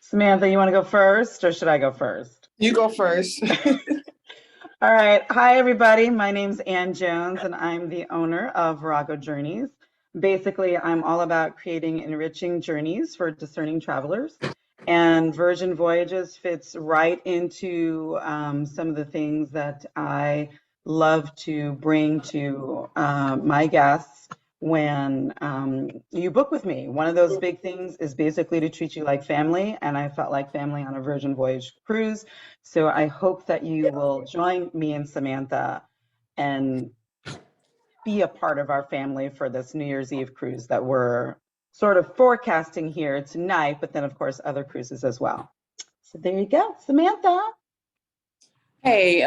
Samantha, you want to go first or should I go first? You go first. All right. Hi, everybody. My name's Ann Jones, and I'm the owner of Virago Journeys. Basically, I'm all about creating enriching journeys for discerning travelers. And Virgin Voyages fits right into some of the things that I love to bring to my guests when you book with me. One of those big things is basically to treat you like family, and I felt like family on a Virgin Voyage cruise. So I hope that you will join me and Samantha and be a part of our family for this New Year's Eve cruise that we're sort of forecasting here tonight, but then, of course, other cruises as well. So there you go, Samantha. Hey,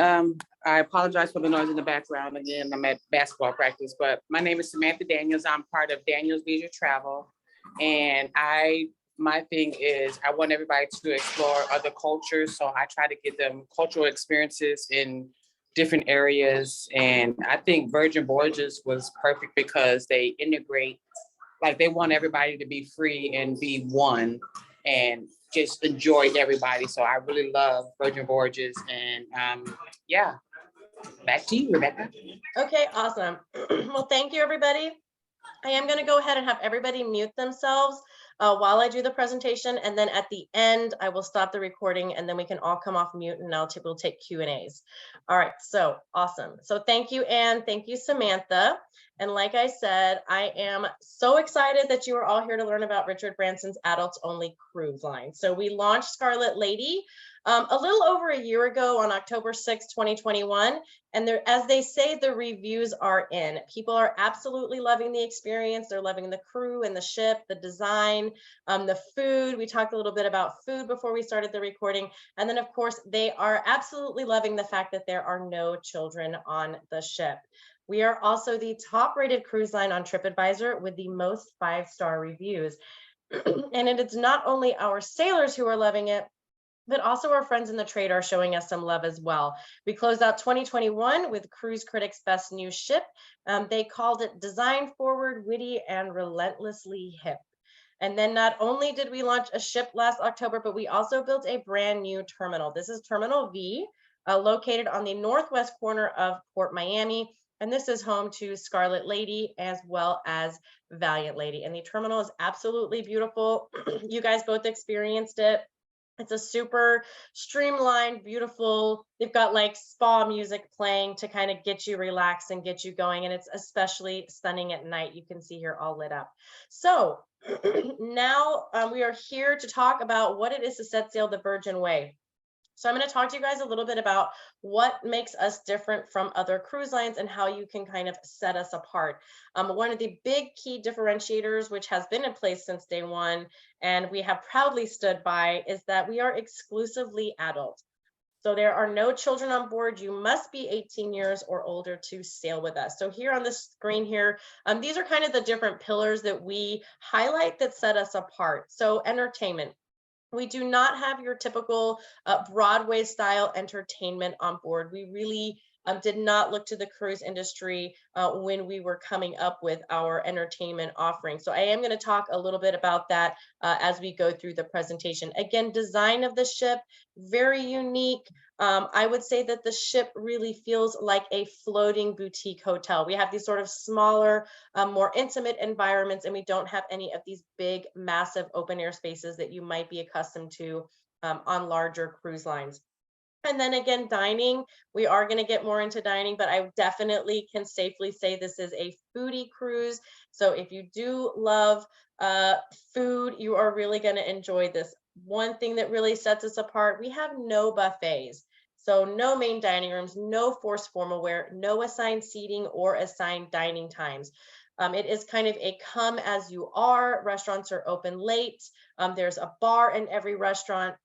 I apologize for the noise in the background. Again, I'm at basketball practice, but my name is Samantha Daniels. I'm part of Daniels Leisure Travel. And my thing is I want everybody to explore other cultures. So I try to get them cultural experiences in different areas. And I think Virgin Voyages was perfect because they integrate, like they want everybody to be free and be one and just enjoy everybody. So I really love Virgin Voyages. And yeah, back to you, Rebecca. Okay, awesome. Well, thank you, everybody. I am going to go ahead and have everybody mute themselves while I do the presentation, and then at the end, I will stop the recording, and then we can all come off mute, and we'll take Q&As. All right, so awesome. So thank you, Anne. Thank you, Samantha. And like I said, I am so excited that you are all here to learn about Richard Branson's Adults Only Cruise Line. So we launched Scarlet Lady a little over a year ago on October 6, 2021. And there, as they say, the reviews are in. People are absolutely loving the experience. They're loving the crew and the ship, the design, the food. We talked a little bit about food before we started the recording. And then, of course, they are absolutely loving the fact that there are no children on the ship. We are also the top rated cruise line on TripAdvisor with the most 5-star reviews. And it's not only our sailors who are loving it, but also our friends in the trade are showing us some love as well. We closed out 2021 with Cruise Critics' Best New Ship. They called it Design Forward, Witty, and Relentlessly Hip. And then not only did we launch a ship last October, but we also built a brand new terminal. This is Terminal V, located on the northwest corner of Port Miami. And this is home to Scarlet Lady as well as Valiant Lady. And the terminal is absolutely beautiful. You guys both experienced it. It's a super streamlined, beautiful, they've got like spa music playing to kind of get you relaxed and get you going. And it's especially stunning at night. You can see here all lit up. So now we are here to talk about what it is to set sail the Virgin Way. So I'm going to talk to you guys a little bit about what makes us different from other cruise lines and how you can kind of set us apart. One of the big key differentiators, which has been in place since day one, and we have proudly stood by, is that we are exclusively adult. So there are no children on board. You must be 18 years or older to sail with us. So here on the screen here, these are kind of the different pillars that we highlight that set us apart. So entertainment. We do not have your typical Broadway style entertainment on board. We really did not look to the cruise industry when we were coming up with our entertainment offering. So I am going to talk a little bit about that as we go through the presentation. Again, design of the ship, very unique. I would say that the ship really feels like a floating boutique hotel. We have these sort of smaller, more intimate environments, and we don't have any of these big, massive open air spaces that you might be accustomed to on larger cruise lines. And then again, dining, we are going to get more into dining, but I definitely can safely say this is a foodie cruise. So if you do love food, you are really going to enjoy this. One thing that really sets us apart, we have no buffets. So no main dining rooms, no forced formal wear, no assigned seating or assigned dining times. It is kind of a come as you are. Restaurants are open late. There's a bar in every restaurant.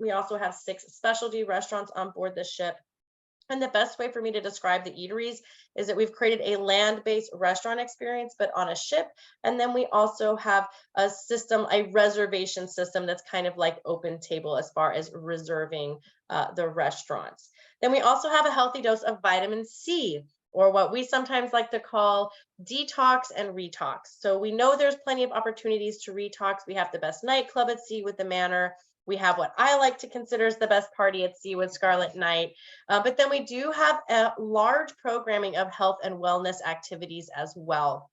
We also have 6 specialty restaurants on board the ship. And the best way for me to describe the eateries is that we've created a land-based restaurant experience, but on a ship. And then we also have a system, a reservation system that's kind of like open table as far as reserving the restaurants. Then we also have a healthy dose of vitamin C, or what we sometimes like to call detox and retox. So we know there's plenty of opportunities to retox. We have the best nightclub at sea with the Manor. We have what I like to consider as the best party at sea with Scarlet Night. But then we do have a large programming of health and wellness activities as well.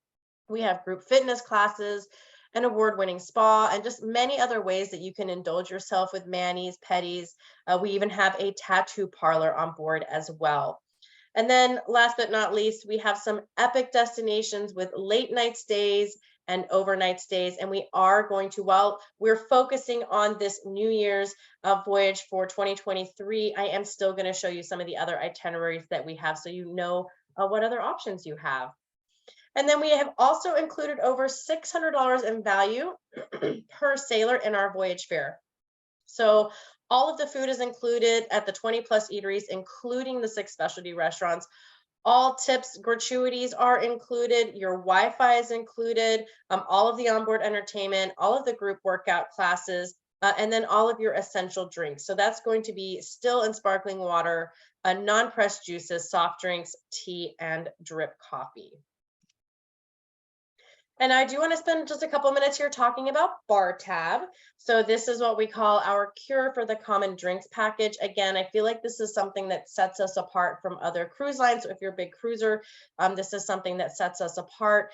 We have group fitness classes, an award-winning spa, and just many other ways that you can indulge yourself with manis, petties. We even have a tattoo parlor on board as well. And then last but not least, we have some epic destinations with late night stays and overnight stays. And we are going to, while we're focusing on this New Year's voyage for 2023, I am still going to show you some of the other itineraries that we have so you know what other options you have. And then we have also included over $600 in value per sailor in our voyage fare. So all of the food is included at the 20+ eateries, including the 6 specialty restaurants. All tips, gratuities are included. Your Wi-Fi is included. All of the onboard entertainment, all of the group workout classes, and then all of your essential drinks. So that's going to be still and sparkling water, non-pressed juices, soft drinks, tea, and drip coffee. And I do want to spend just a couple minutes here talking about bar tab. So this is what we call our cure for the common drinks package. Again, I feel like this is something that sets us apart from other cruise lines. So if you're a big cruiser, this is something that sets us apart.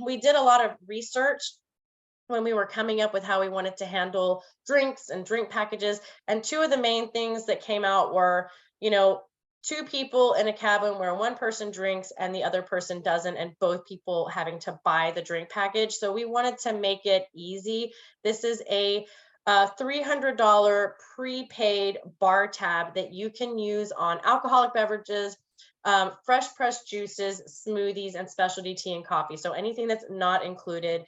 We did a lot of research when we were coming up with how we wanted to handle drinks and drink packages. And 2 of the main things that came out were, 2 people in a cabin where one person drinks and the other person doesn't, and both people having to buy the drink package. So we wanted to make it easy. This is a $300 prepaid bar tab that you can use on alcoholic beverages, fresh pressed juices, smoothies, and specialty tea and coffee. So anything that's not included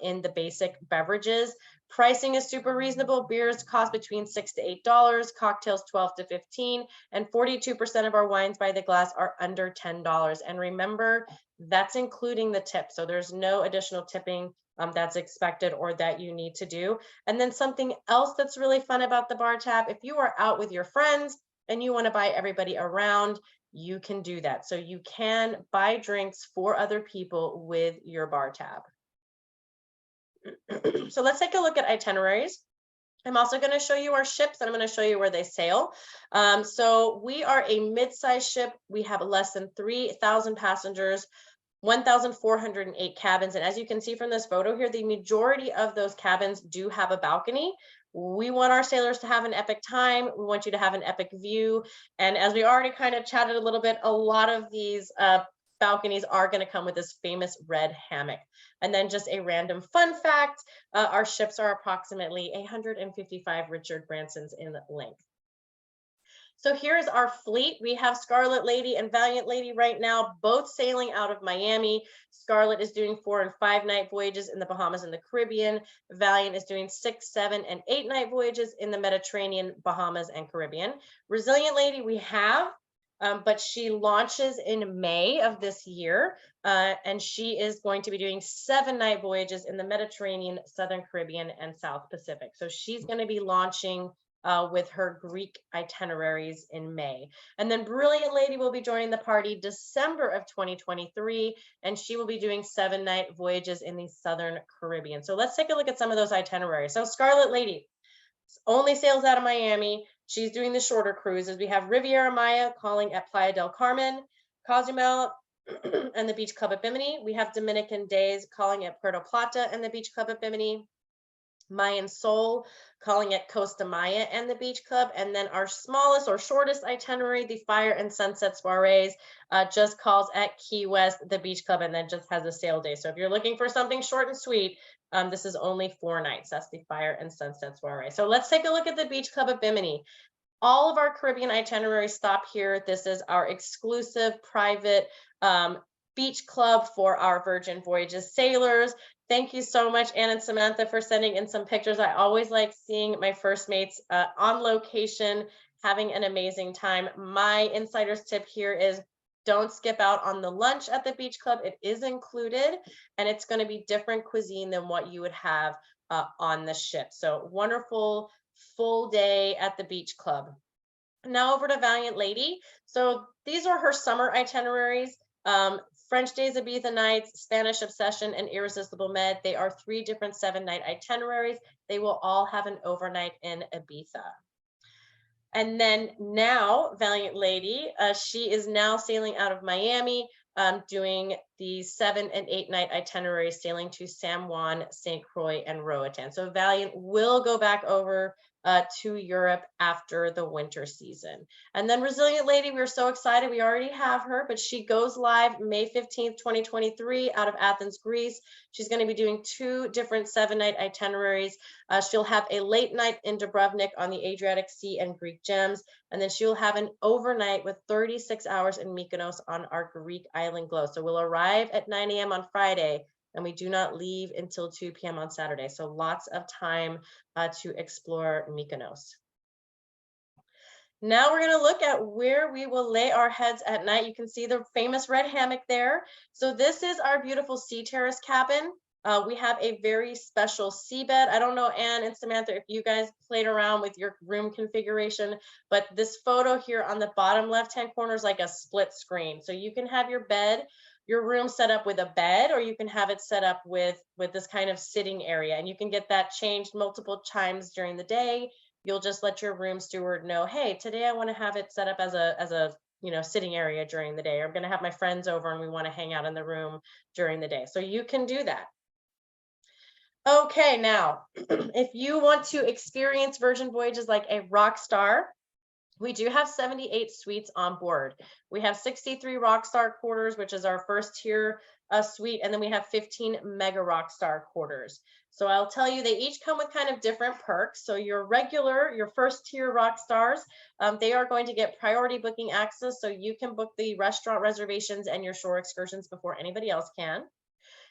in the basic beverages. Pricing is super reasonable. Beers cost between $6 to $8, cocktails $12 to $15, and 42% of our wines by the glass are under $10. And remember, that's including the tip. So there's no additional tipping that's expected or that you need to do. And then something else that's really fun about the bar tab, if you are out with your friends and you want to buy everybody around, you can do that. So you can buy drinks for other people with your bar tab. So let's take a look at itineraries. I'm also going to show you our ships, and I'm going to show you where they sail. So we are a mid-sized ship. We have less than 3,000 passengers, 1,408 cabins. And as you can see from this photo here, the majority of those cabins do have a balcony. We want our sailors to have an epic time. We want you to have an epic view. And as we already kind of chatted a little bit, a lot of these balconies are going to come with this famous red hammock. And then just a random fun fact, our ships are approximately 155 Richard Bransons in length. So here's our fleet. We have Scarlet Lady and Valiant Lady right now, both sailing out of Miami. Scarlet is doing 4- and 5-night voyages in the Bahamas and the Caribbean. Valiant is doing 6-, 7-, and 8-night voyages in the Mediterranean, Bahamas, and Caribbean. Resilient Lady we have, but she launches in May of this year, and she is going to be doing 7-night voyages in the Mediterranean, Southern Caribbean, and South Pacific. So she's going to be launching with her Greek itineraries in May. And then Brilliant Lady will be joining the party December of 2023, and she will be doing 7-night voyages in the Southern Caribbean. So let's take a look at some of those itineraries. So Scarlet Lady only sails out of Miami. She's doing the shorter cruises. We have Riviera Maya calling at Playa del Carmen, Cozumel and the Beach Club at Bimini. We have Dominican Days calling at Puerto Plata and the Beach Club at Bimini. Mayan Soul calling at Costa Maya and the Beach Club. And then our smallest or shortest itinerary, the Fire and Sunset Soirees, just calls at Key West, the Beach Club, and then just has a sail day. So if you're looking for something short and sweet, this is only 4 nights. That's the Fire and Sunset Soiree. So let's take a look at the Beach Club at Bimini. All of our Caribbean itineraries stop here. This is our exclusive private beach club for our Virgin Voyages sailors. Thank you so much, Ann and Samantha, for sending in some pictures. I always like seeing my first mates on location, having an amazing time. My insider's tip here is don't skip out on the lunch at the beach club. It is included, and it's going to be different cuisine than what you would have on the ship. So wonderful full day at the beach club. Now over to Valiant Lady. So these are her summer itineraries. French Days Ibiza Nights, Spanish Obsession, and Irresistible Med. They are 3 different 7-night itineraries. They will all have an overnight in Ibiza. And then now, Valiant Lady, she is now sailing out of Miami, doing the 7- and 8-night itineraries, sailing to San Juan, St. Croix, and Roatan. So Valiant will go back over to Europe after the winter season. And then Resilient Lady, we're so excited. We already have her, but she goes live May 15th, 2023 out of Athens, Greece. She's going to be doing 2 different 7-night itineraries. She'll have a late night in Dubrovnik on the Adriatic Sea and Greek gems. And then she'll have an overnight with 36 hours in Mykonos on our Greek island glow. So we'll arrive at 9 a.m. on Friday, and we do not leave until 2 p.m. on Saturday. So lots of time to explore Mykonos. Now we're going to look at where we will lay our heads at night. You can see the famous red hammock there. So this is our beautiful sea terrace cabin. We have a very special seabed. I don't know, Anne and Samantha, if you guys played around with your room configuration, but this photo here on the bottom left-hand corner is like a split screen. So you can have your bed, your room set up with a bed, or you can have it set up with this kind of sitting area, and you can get that changed multiple times during the day. You'll just let your room steward know, hey, today I want to have it set up as a sitting area during the day, or I'm going to have my friends over and we want to hang out in the room during the day. So you can do that. Okay, now, if you want to experience Virgin Voyages like a rock star, we do have 78 suites on board. We have 63 Rockstar quarters, which is our first tier suite, and then we have 15 Mega Rockstar quarters. So I'll tell you, they each come with kind of different perks. So your first tier Rockstars, they are going to get priority booking access, so you can book the restaurant reservations and your shore excursions before anybody else can.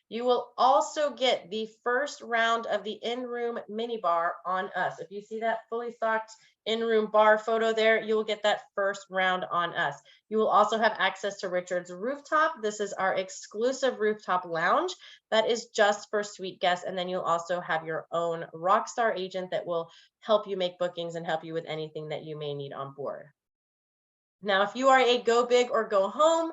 You will also get the first round of the in-room minibar on us. If you see that fully stocked in-room bar photo there, you will get that first round on us. You will also have access to Richard's Rooftop. This is our exclusive rooftop lounge that is just for suite guests. And then you'll also have your own Rockstar agent that will help you make bookings and help you with anything that you may need on board. Now, if you are a go big or go home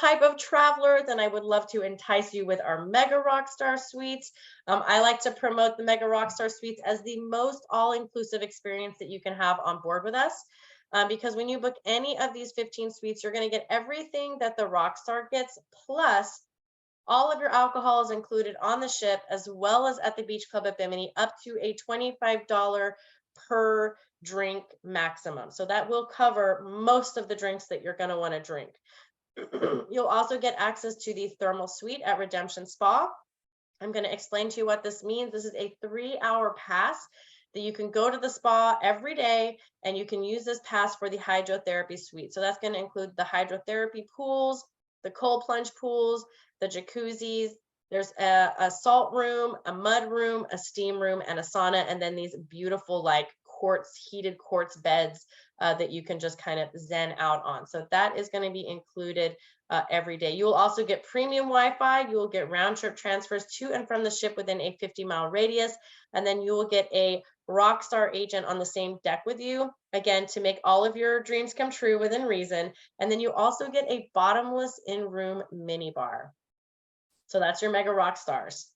type of traveler, then I would love to entice you with our Mega Rockstar Suites. I like to promote the Mega Rockstar Suites as the most all-inclusive experience that you can have on board with us. Because when you book any of these 15 suites, you're going to get everything that the Rockstar gets, plus all of your alcohol is included on the ship, as well as at the Beach Club at Bimini, up to a $25 per drink maximum. So that will cover most of the drinks that you're going to want to drink. You'll also get access to the thermal suite at Redemption Spa. I'm going to explain to you what this means. This is a 3-hour pass that you can go to the spa every day, and you can use this pass for the hydrotherapy suite. So that's going to include the hydrotherapy pools, the cold plunge pools, the jacuzzis. There's a salt room, a mud room, a steam room, and a sauna, and then these beautiful like heated quartz beds that you can just kind of zen out on. So that is going to be included every day. You will also get premium Wi-Fi. You will get round trip transfers to and from the ship within a 50-mile radius. And then you will get a Rockstar agent on the same deck with you, again, to make all of your dreams come true within reason. And then you also get a bottomless in-room minibar. So that's your Mega Rockstars.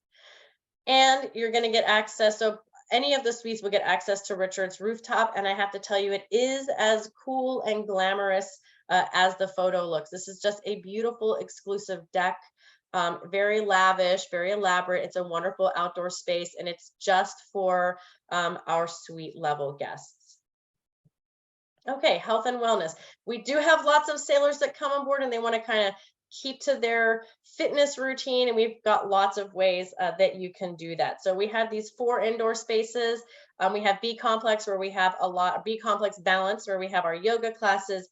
And you're going to get access. So any of the suites will get access to Richard's Rooftop. And I have to tell you, it is as cool and glamorous as the photo looks. This is just a beautiful exclusive deck, very lavish, very elaborate. It's a wonderful outdoor space, and it's just for our suite level guests. Okay, health and wellness. We do have lots of sailors that come on board and they want to kind of keep to their fitness routine, and we've got lots of ways that you can do that. So we have these 4 indoor spaces. We have B Complex, where we have B Complex Balance, where we have our yoga classes,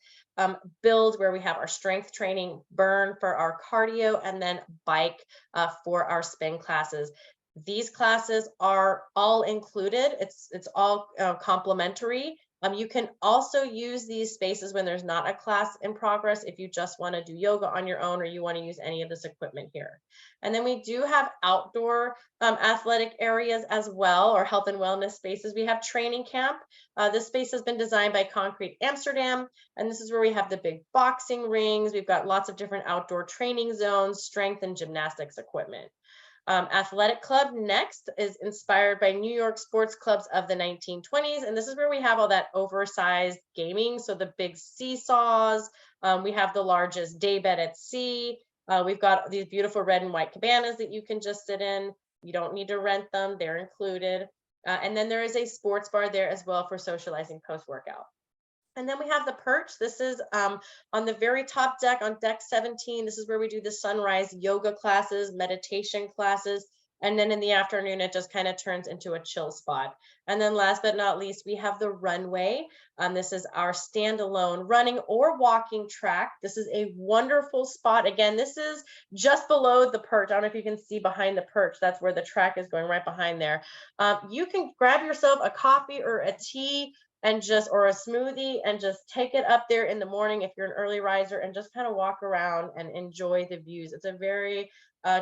Build, where we have our strength training, Burn for our cardio, and then Bike for our spin classes. These classes are all included. It's all complimentary You can also use these spaces when there's not a class in progress if you just want to do yoga on your own or you want to use any of this equipment here. And then we do have outdoor athletic areas as well, or health and wellness spaces. We have training camp. This space has been designed by Concrete Amsterdam, and this is where we have the big boxing rings. We've got lots of different outdoor training zones, strength and gymnastics equipment. Athletic Club next is inspired by New York sports clubs of the 1920s. And this is where we have all that oversized gaming. So the big seesaws, we have the largest daybed at sea. We've got these beautiful red and white cabanas that you can just sit in. You don't need to rent them, they're included. And then there is a sports bar there as well for socializing post-workout. And then we have the perch. This is on the very top deck, on deck 17. This is where we do the sunrise yoga classes, meditation classes. And then in the afternoon, it just kind of turns into a chill spot. And then last but not least, we have the runway. This is our standalone running or walking track. This is a wonderful spot. Again, this is just below the perch. I don't know if you can see behind the perch. That's where the track is going, right behind there. You can grab yourself a coffee or a tea and or a smoothie and just take it up there in the morning if you're an early riser and just kind of walk around and enjoy the views. It's a very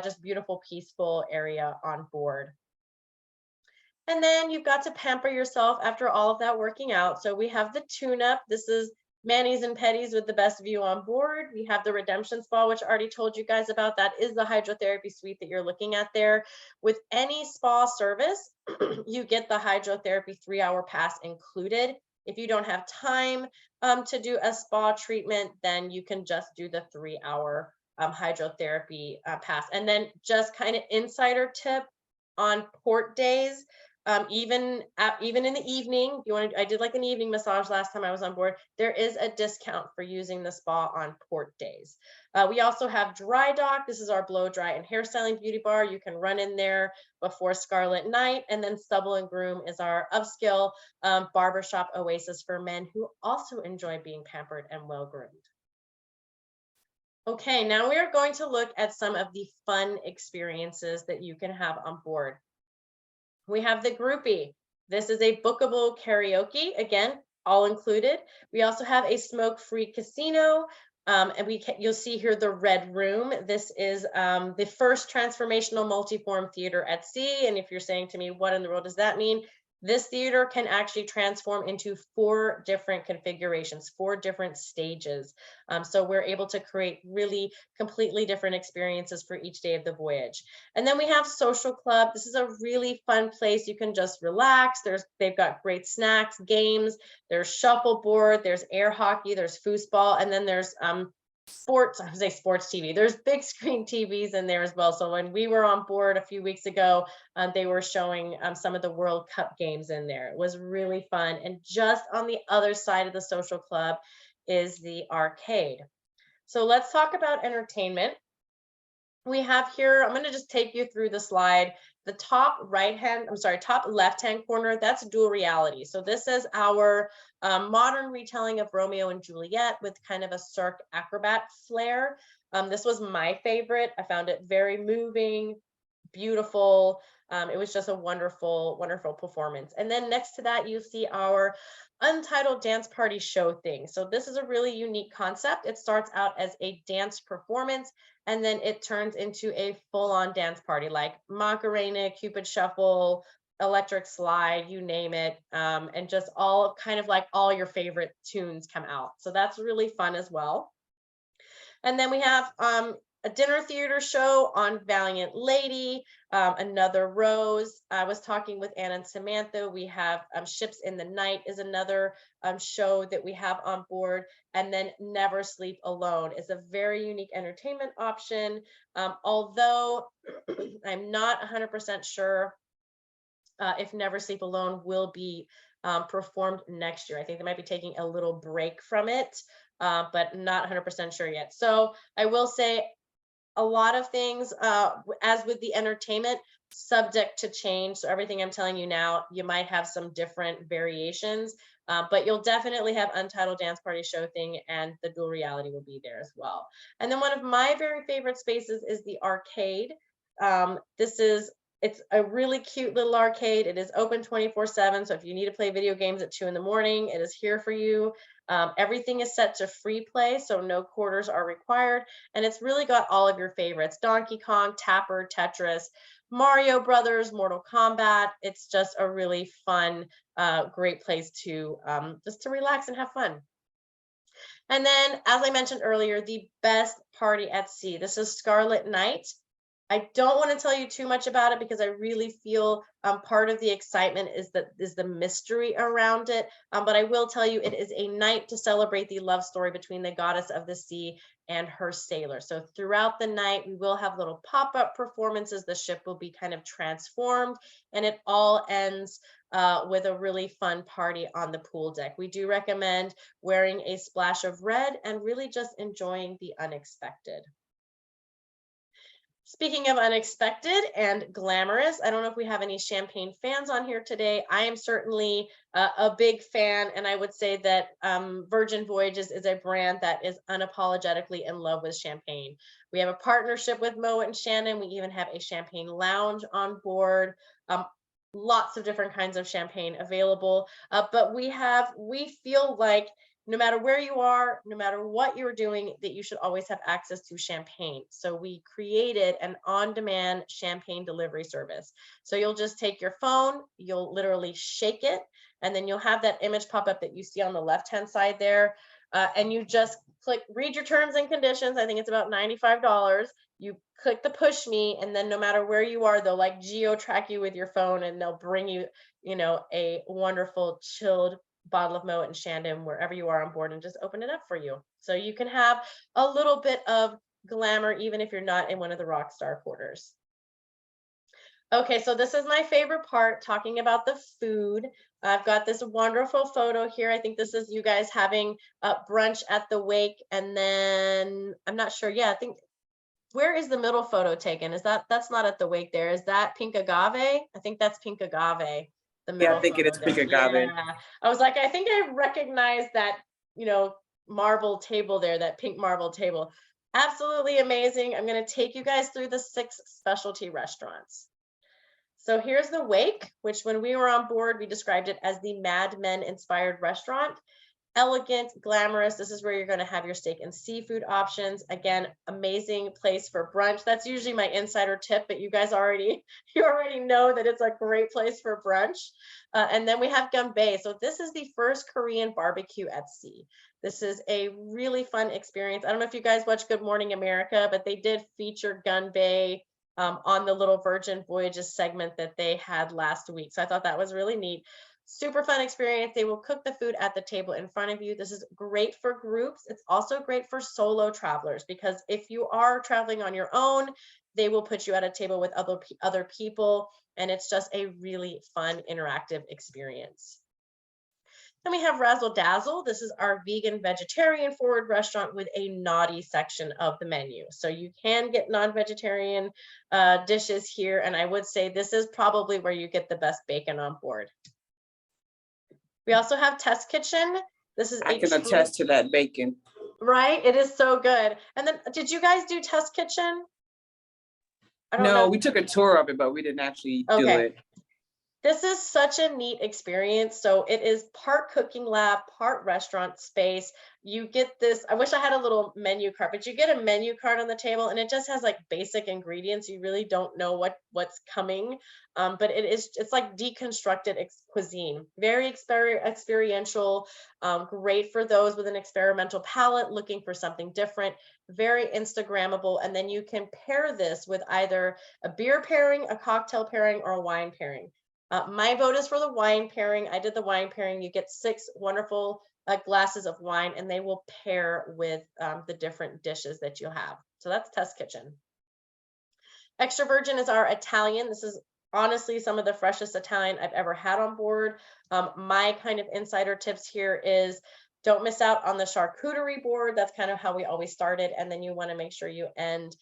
just beautiful, peaceful area on board. And then you've got to pamper yourself after all of that working out. So we have the tune-up. This is manis and petties with the best view on board. We have the redemption spa, which I already told you guys about. That is the hydrotherapy suite that you're looking at there. With any spa service, you get the hydrotherapy 3-hour pass included. If you don't have time to do a spa treatment, then you can just do the 3-hour hydrotherapy pass. And then just kind of insider tip on port days, even in the evening, I did like an evening massage last time I was on board. There is a discount for using the spa on port days. We also have dry dock. This is our blow dry and hairstyling beauty bar. You can run in there before Scarlet Night. And then Stubble and Groom is our upscale barbershop oasis for men who also enjoy being pampered and well groomed. Okay, now we are going to look at some of the fun experiences that you can have on board. We have the groupie. This is a bookable karaoke, again, all included. We also have a smoke-free casino, and you'll see here the Red Room. This is the first transformational multi-form theater at sea. And if you're saying to me, what in the world does that mean? This theater can actually transform into 4 different configurations, 4 different stages. So we're able to create really completely different experiences for each day of the voyage. And then we have Social Club. This is a really fun place. You can just relax. They've got great snacks, games, there's shuffleboard, there's air hockey, there's foosball, and then there's sports TV. There's big screen TVs in there as well. So when we were on board a few weeks ago, they were showing some of the World Cup games in there. It was really fun. And just on the other side of the Social Club is the arcade. So let's talk about entertainment. We have here, I'm going to just take you through the slide. The top left-hand corner, that's dual reality. So this is our modern retelling of Romeo and Juliet with kind of a Cirque acrobat flair. This was my favorite. I found it very moving, beautiful. It was just a wonderful, wonderful performance. And then next to that, you see our Untitled Dance Party show thing. So this is a really unique concept. It starts out as a dance performance, and then it turns into a full-on dance party, like Macarena, Cupid Shuffle, Electric Slide, you name it, and just all your favorite tunes come out. So that's really fun as well. And then we have a dinner theater show on Valiant Lady, another Rose. I was talking with Anna and Samantha. We have Ships in the Night is another show that we have on board. And then Never Sleep Alone is a very unique entertainment option. Although I'm not 100% sure if Never Sleep Alone will be performed next year. I think they might be taking a little break from it, but not 100% sure yet. So I will say, a lot of things, as with the entertainment, subject to change. So everything I'm telling you now, you might have some different variations, but you'll definitely have Untitled Dance Party show thing, and the dual reality will be there as well. And then one of my very favorite spaces is the arcade. This is It's a really cute little arcade. It is open 24/7. So if you need to play video games at 2 in the morning, it is here for you. Everything is set to free play, so no quarters are required. And it's really got all of your favorites: Donkey Kong, Tapper, Tetris, Mario Brothers, Mortal Kombat. It's just a really fun, great place to just to relax and have fun. And then, as I mentioned earlier, the best party at sea. This is Scarlet Night. I don't want to tell you too much about it because I really feel part of the excitement is the mystery around it. But I will tell you, it is a night to celebrate the love story between the goddess of the sea and her sailor. So throughout the night, we will have little pop-up performances. The ship will be kind of transformed, and it all ends with a really fun party on the pool deck. We do recommend wearing a splash of red and really just enjoying the unexpected. Speaking of unexpected and glamorous, I don't know if we have any champagne fans on here today. I am certainly a big fan, and I would say that Virgin Voyages is a brand that is unapologetically in love with champagne. We have a partnership with Moet and Shannon. We even have a champagne lounge on board. Lots of different kinds of champagne available, but we feel like no matter where you are, no matter what you're doing, that you should always have access to champagne. So we created an on-demand champagne delivery service. So you'll just take your phone, you'll literally shake it, and then you'll have that image pop up that you see on the left-hand side there. And you just click, read your terms and conditions. I think it's about $95. You click the push me, and then no matter where you are, they'll like geo track you with your phone, and they'll bring you, you know, a wonderful chilled bottle of Moet and Shandon wherever you are on board and just open it up for you. So you can have a little bit of glamour even if you're not in one of the rock star quarters. Okay, so this is my favorite part, talking about the food. I've got this wonderful photo here. I think this is you guys having brunch at the wake, and then I'm not sure. Yeah, I think, where is the middle photo taken? Is that's not at the wake there? Is that Pink Agave? I think that's Pink Agave. The middle I think it is photo Pink there. Agave. Yeah. I was like, I think I recognize that, you know, marble table there, that pink marble table. Absolutely amazing. I'm going to take you guys through the 6 specialty restaurants. So here's the wake, which when we were on board, we described it as the Mad Men inspired restaurant. Elegant, glamorous. This is where you're going to have your steak and seafood options. Again, amazing place for brunch. That's usually my insider tip, but you guys already know that it's a great place for brunch. And then we have Ganbae. So this is the first Korean barbecue at sea. This is a really fun experience. I don't know if you guys watch Good Morning America, but they did feature Ganbae on the little Virgin Voyages segment that they had last week. So I thought that was really neat. Super fun experience. They will cook the food at the table in front of you. This is great for groups. It's also great for solo travelers, because if you are traveling on your own, they will put you at a table with other people, and it's just a really fun interactive experience. Then we have Razzle Dazzle. This is our vegan vegetarian forward restaurant with a naughty section of the menu. So you can get non-vegetarian dishes here, and I would say this is probably where you get the best bacon on board. We also have Test Kitchen. This is I can attest to that bacon. Right? It is so good. And then, did you guys do Test Kitchen? I don't know. We took a tour of it, but we didn't actually do it. This is such a neat experience. So it is part cooking lab, part restaurant space. You get this, I wish I had a little menu card, but you get a menu card on the table, and it just has like basic ingredients. You really don't know what's coming. But it's like deconstructed cuisine, very experiential, great for those with an experimental palate looking for something different, very Instagrammable. And then you can pair this with either a beer pairing, a cocktail pairing, or a wine pairing. My vote is for the wine pairing. I did the wine pairing. You get 6 wonderful glasses of wine, and they will pair with the different dishes that you have. So that's Test Kitchen. Extra Virgin is our Italian. This is honestly some of the freshest Italian I've ever had on board. My kind of insider tips here is, don't miss out on the charcuterie board. That's kind of how we always started. And then you want to make sure you end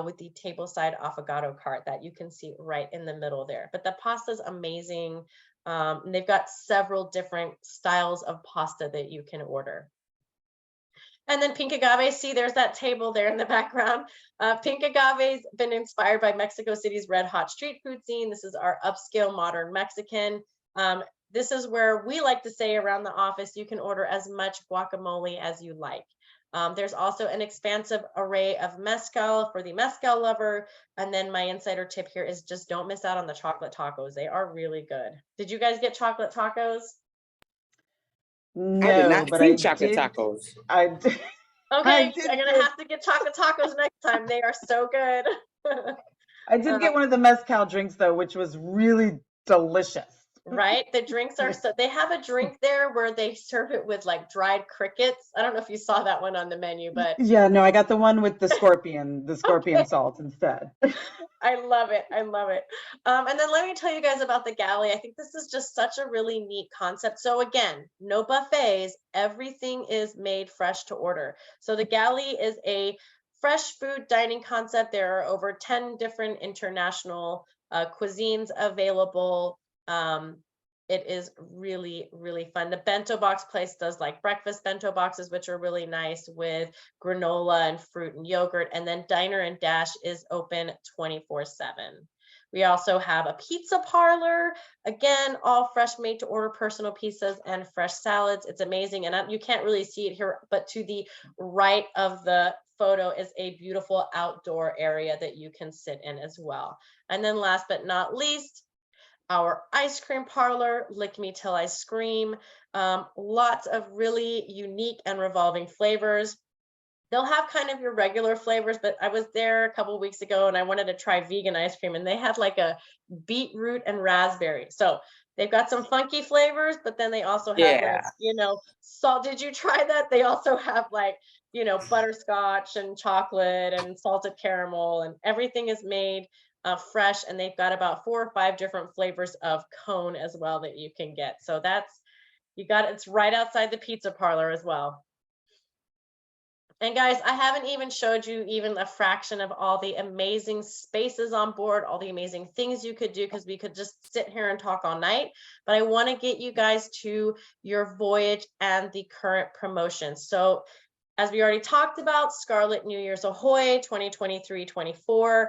with the tableside affogato cart that you can see right in the middle there. But the pasta is amazing. And they've got several different styles of pasta that you can order. And then pink agave, see, there's that table there in the background. Pink agave's been inspired by Mexico City's red hot street food scene. This is our upscale modern Mexican. This is where we like to say around the office, you can order as much guacamole as you like. There's also an expansive array of mezcal for the mezcal lover. And then my insider tip here is just don't miss out on the chocolate tacos. They are really good. Did you guys get chocolate tacos? I did No, not but see chocolate tacos. I did. Okay, I'm gonna have to get chocolate tacos next time. They are so good. I did get one of the mezcal drinks though, which was really delicious. Right, the drinks are so, they have a drink there where they serve it with like dried crickets. I don't know if you saw that one on the menu, but Yeah, no, I got the one with the scorpion okay. salt instead. I love it. I love it. And then let me tell you guys about the galley. I think this is just such a really neat concept. So again, no buffets. Everything is made fresh to order. So the galley is a fresh food dining concept. There are over 10 different international cuisines available. It is really, really fun. The bento box place does like breakfast bento boxes, which are really nice with granola and fruit and yogurt. And then Diner and Dash is open 24/7. We also have a pizza parlor. Again, all fresh made to order personal pizzas and fresh salads. It's amazing. And you can't really see it here, but to the right of the photo is a beautiful outdoor area that you can sit in as well. And then last but not least, our ice cream parlor, Lick Me Till I Scream. Lots of really unique and revolving flavors. They'll have kind of your regular flavors, but I was there a couple of weeks ago and I wanted to try vegan ice cream and they had like a beetroot and raspberry. So they've got some funky flavors, but then they also have like, salt. Did you try that? They also have like, butterscotch and chocolate and salted caramel, and everything is made fresh, and they've got about 4 or 5 different flavors of cone as well that you can get. So it's right outside the pizza parlor as well. And guys, I haven't even showed you even a fraction of all the amazing spaces on board, all the amazing things you could do, because we could just sit here and talk all night. But I want to get you guys to your voyage and the current promotions. So as we already talked about, Scarlet New Year's Ahoy 2023-24.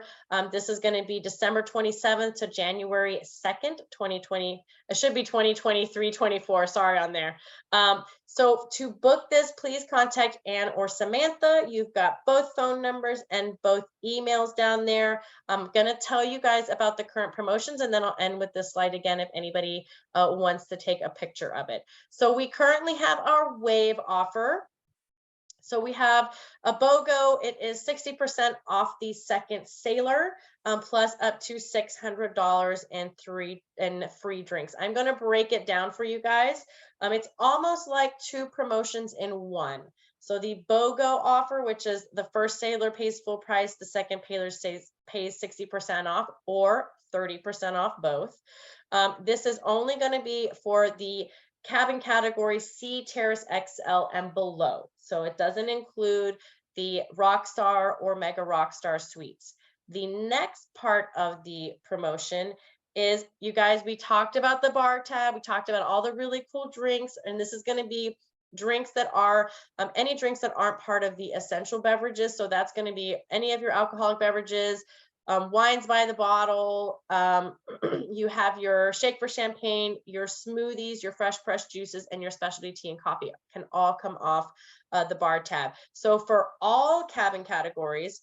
This is going to be December 27th to January 2nd, 2020. It should be 2023-24. Sorry on there. So to book this, please contact Anne or Samantha. You've got both phone numbers and both emails down there. I'm going to tell you guys about the current promotions, and then I'll end with this slide again if anybody wants to take a picture of it. So we currently have our wave offer. So we have a BOGO. It is 60% off the second sailor, plus up to $600 and free drinks. I'm going to break it down for you guys. It's almost like 2 promotions in one. So the BOGO offer, which is the first sailor pays full price, the second pays 60% off or 30% off both. This is only going to be for the cabin category C, Terrace XL, and below. So it doesn't include the Rockstar or Mega Rockstar suites. The next part of the promotion is, you guys, we talked about the bar tab. We talked about all the really cool drinks, and this is going to be drinks that are any drinks that aren't part of the essential beverages. So that's going to be any of your alcoholic beverages, wines by the bottle. You have your shake for champagne, your smoothies, your fresh pressed juices, and your specialty tea and coffee can all come off the bar tab. So for all cabin categories,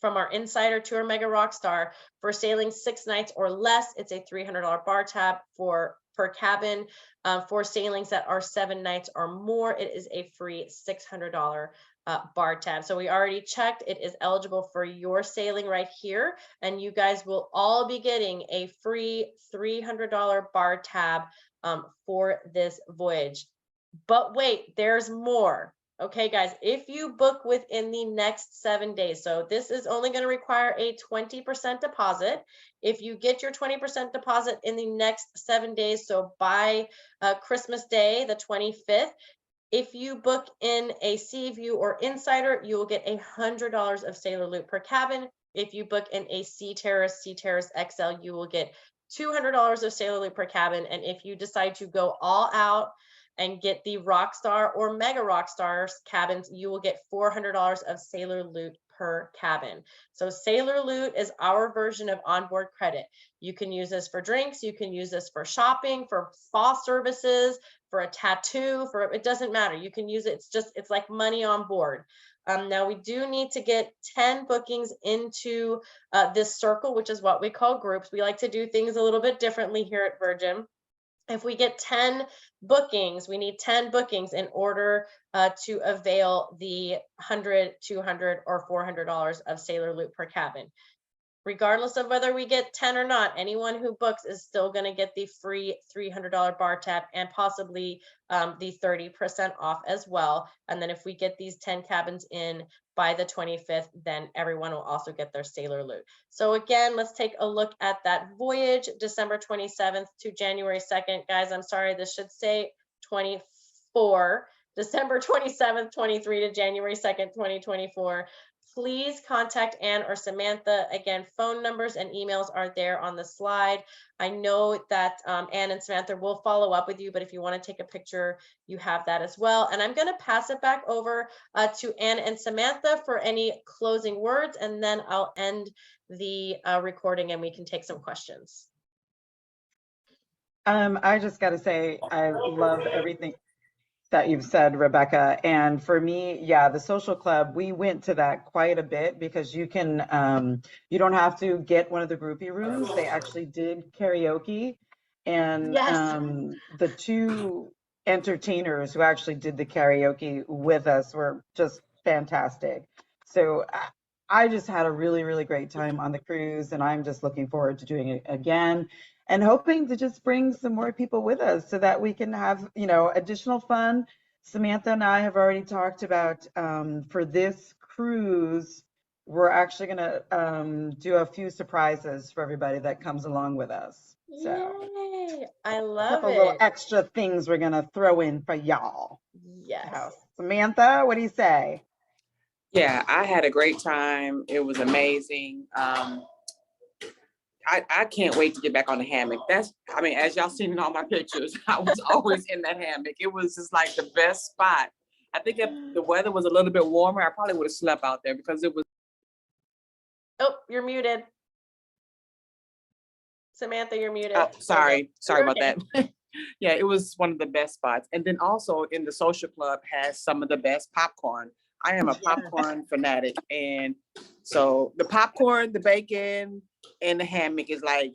from our Insider to our Mega Rockstar, for sailing 6 nights or less, it's a $300 bar tab per cabin. For sailings that are 7 nights or more, it is a free $600 bar tab. So we already checked, it is eligible for your sailing right here, and you guys will all be getting a free $300 bar tab for this voyage. But wait, there's more. Okay, guys, if you book within the next 7 days, so this is only going to require a 20% deposit. If you get your 20% deposit in the next 7 days, so by Christmas Day, the 25th, if you book in a Sea View or Insider, you will get $100 of Sailor Loot per cabin. If you book in a Sea Terrace XL, you will get $200 of Sailor Loot per cabin. And if you decide to go all out and get the Rockstar or Mega Rockstars cabins, you will get $400 of Sailor Loot per cabin. So Sailor Loot is our version of onboard credit. You can use this for drinks, you can use this for shopping, for spa services, for a tattoo, for it doesn't matter. You can use it. It's like money on board. Now we do need to get 10 bookings into this circle, which is what we call groups. We like to do things a little bit differently here at Virgin. If we get 10 bookings, we need 10 bookings in order to avail the $100, $200, or $400 of Sailor Loot per cabin. Regardless of whether we get 10 or not, anyone who books is still going to get the free $300 bar tab and possibly the 30% off as well. And then if we get these 10 cabins in by the 25th, then everyone will also get their Sailor Loot. So again, let's take a look at that voyage, December 27th to January 2nd. Guys, I'm sorry, this should say 24, December 27th, 23 to January 2nd, 2024. Please contact Ann or Samantha. Again, phone numbers and emails are there on the slide. I know that Ann and Samantha will follow up with you, but if you want to take a picture, you have that as well. And I'm going to pass it back over to Ann and Samantha for any closing words, and then I'll end the recording and we can take some questions. I just got to say, I love everything that you've said, Rebecca. And for me, yeah, the social club, we went to that quite a bit because you can, you don't have to get one of the groupie rooms. They actually did karaoke. And Yes. the two entertainers who actually did the karaoke with us were just fantastic. So I just had a really, really great time on the cruise, and I'm just looking forward to doing it again and hoping to just bring some more people with us so that we can have, you know, additional fun. Samantha and I have already talked about for this cruise, we're actually going to do a few surprises for everybody that comes along with us. So Yay, I a love couple little it. extra things we're going to throw in for y'all. Yes. So, Samantha, what do you say? Yeah, I had a great time. It was amazing. I can't wait to get back on the hammock. I mean, as y'all seen in all my pictures, I was always in that hammock. It was just like the best spot. I think if the weather was a little bit warmer, I probably would have slept out there because it was. Oh, you're muted. Samantha, you're muted. Oh, sorry about okay. that. Yeah, it was one of the best spots. And then also in the social club has some of the best popcorn. I am a popcorn fanatic. And so the popcorn, the bacon, and the hammock is like,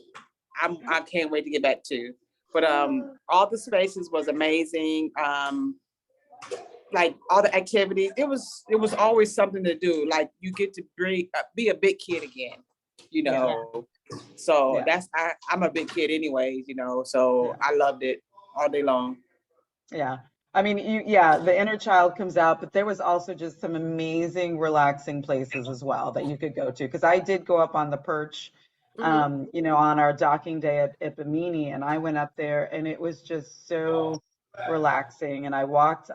I can't wait to get back to. But all the spaces was amazing. Like all the activities, it was always something to do. Like you get to be a big kid again, you know. Yeah. So I'm a big kid anyways, you know. So I loved it all day long. Yeah. I mean, the inner child comes out, but there was also just some amazing, relaxing places as well that you could go to. Because I did go up on the perch, you know, on our docking day at Bimini, and I went up there, and it was just so relaxing. And I walked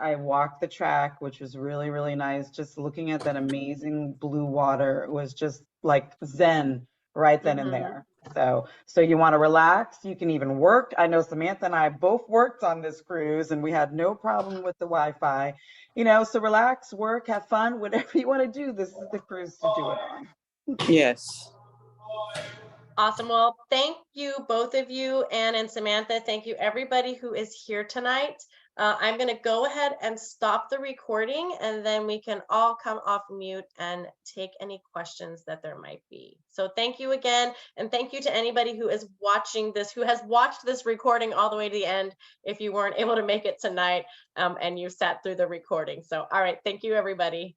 the track, which was really, really nice. Just looking at that amazing blue water, it was just like Zen right then and there. So you want to relax, you can even work. I know Samantha and I both worked on this cruise and we had no problem with the Wi-Fi, you know, so relax, work, have fun, whatever you want to do. This is the cruise to do it on. Yes. Awesome. Well, thank you, both of you, Ann and Samantha. Thank you, everybody who is here tonight. I'm going to go ahead and stop the recording, and then we can all come off mute and take any questions that there might be. So thank you again, and thank you to anybody who is watching this, who has watched this recording all the way to the end, if you weren't able to make it tonight and you sat through the recording. So, all right, thank you, everybody.